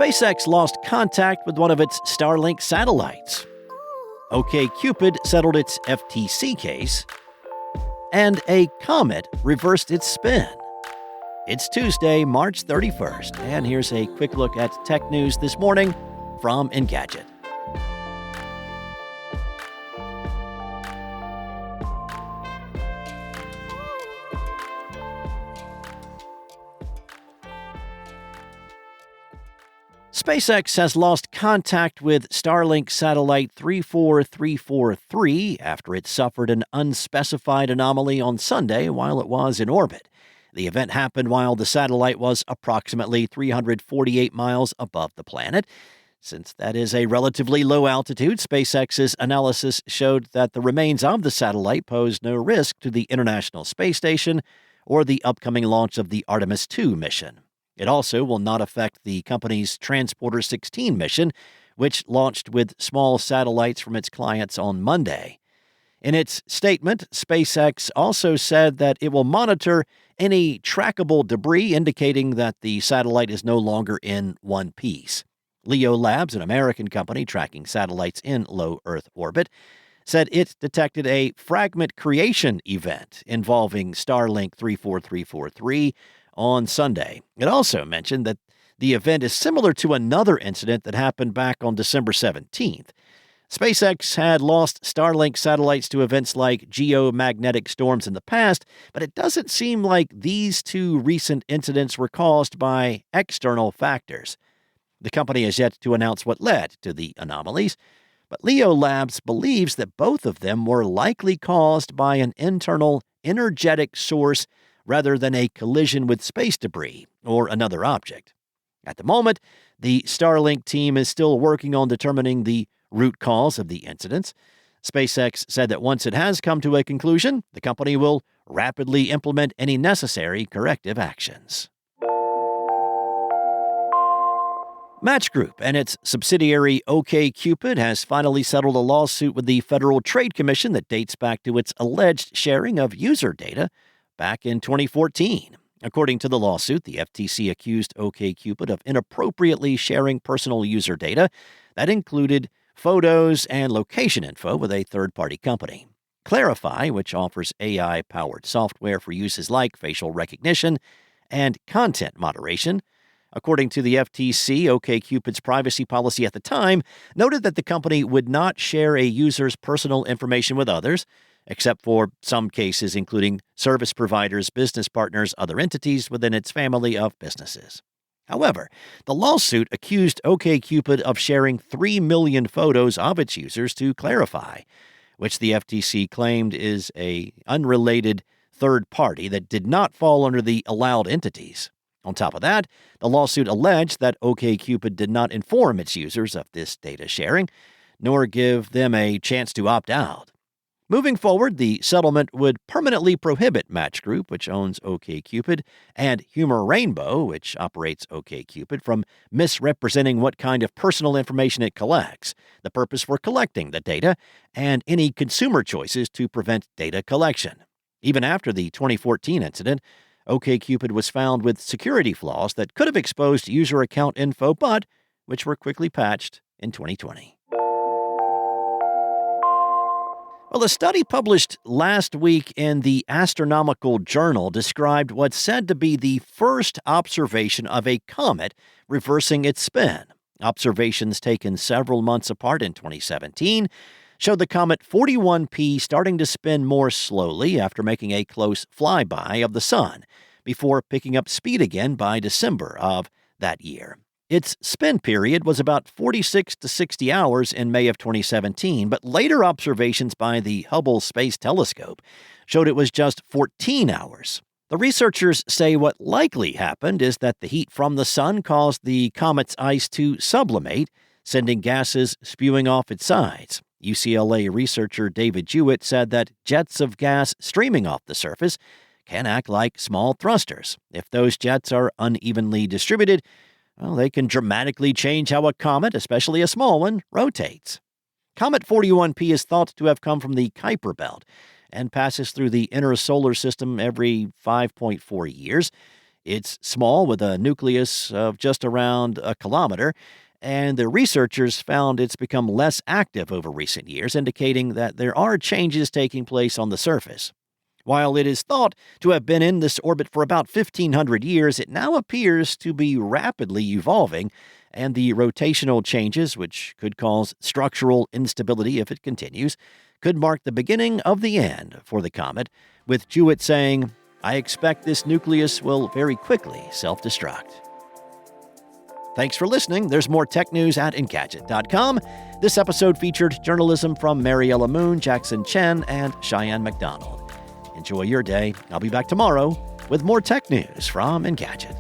SpaceX lost contact with one of its Starlink satellites. OkCupid settled its FTC case. And a comet reversed its spin. It's Tuesday, March 31st, and here's a quick look at tech news this morning from Engadget. SpaceX has lost contact with Starlink satellite 34343 after it suffered an unspecified anomaly on Sunday while it was in orbit. The event happened while the satellite was approximately 348 miles above the planet. Since that is a relatively low altitude, SpaceX's analysis showed that the remains of the satellite pose no risk to the International Space Station or the upcoming launch of the Artemis II mission. It also will not affect the company's Transporter 16 mission, which launched with small satellites from its clients on Monday. In its statement, SpaceX also said that it will monitor any trackable debris indicating that the satellite is no longer in one piece. Leo Labs, an American company tracking satellites in low Earth orbit, said it detected a fragment creation event involving Starlink 34343 on Sunday. It also mentioned that the event is similar to another incident that happened back on December 17th. SpaceX had lost Starlink satellites to events like geomagnetic storms in the past, but it doesn't seem like these two recent incidents were caused by external factors. The company has yet to announce what led to the anomalies, but Leo Labs believes that both of them were likely caused by an internal energetic source rather than a collision with space debris or another object. At the moment, the Starlink team is still working on determining the root cause of the incidents. SpaceX said that once it has come to a conclusion, the company will rapidly implement any necessary corrective actions. Match Group and its subsidiary OkCupid has finally settled a lawsuit with the Federal Trade Commission that dates back to its alleged sharing of user data back in 2014. According to the lawsuit, the FTC accused OkCupid of inappropriately sharing personal user data that included photos and location info with a third-party company. Clarify, which offers AI-powered software for uses like facial recognition and content moderation. According to the FTC, OkCupid's privacy policy at the time noted that the company would not share a user's personal information with others, except for some cases including service providers, business partners, other entities within its family of businesses. However, the lawsuit accused OkCupid of sharing 3 million photos of its users to Clarify, which the FTC claimed is an unrelated third party that did not fall under the allowed entities. On top of that, the lawsuit alleged that OkCupid did not inform its users of this data sharing, nor give them a chance to opt out. Moving forward, the settlement would permanently prohibit Match Group, which owns OkCupid, and Humor Rainbow, which operates OkCupid, from misrepresenting what kind of personal information it collects, the purpose for collecting the data, and any consumer choices to prevent data collection. Even after the 2014 incident, OkCupid was found with security flaws that could have exposed user account info, but which were quickly patched in 2020. Well, a study published last week in the Astronomical Journal described what's said to be the first observation of a comet reversing its spin. Observations taken several months apart in 2017 showed the comet 41P starting to spin more slowly after making a close flyby of the sun, before picking up speed again by December of that year. Its spin period was about 46 to 60 hours in May of 2017, but later observations by the Hubble Space Telescope showed it was just 14 hours. The researchers say what likely happened is that the heat from the sun caused the comet's ice to sublimate, sending gases spewing off its sides. UCLA researcher David Jewett said that jets of gas streaming off the surface can act like small thrusters. If those jets are unevenly distributed, well, they can dramatically change how a comet, especially a small one, rotates. Comet 41P is thought to have come from the Kuiper Belt and passes through the inner solar system every 5.4 years. It's small with a nucleus of just around a kilometer, and the researchers found it's become less active over recent years, indicating that there are changes taking place on the surface. While it is thought to have been in this orbit for about 1,500 years, it now appears to be rapidly evolving, and the rotational changes, which could cause structural instability if it continues, could mark the beginning of the end for the comet, with Jewett saying, "I expect this nucleus will very quickly self-destruct." Thanks for listening. There's more tech news at Engadget.com. This episode featured journalism from Mariella Moon, Jackson Chen, and Cheyenne McDonald. Enjoy your day. I'll be back tomorrow with more tech news from Engadget.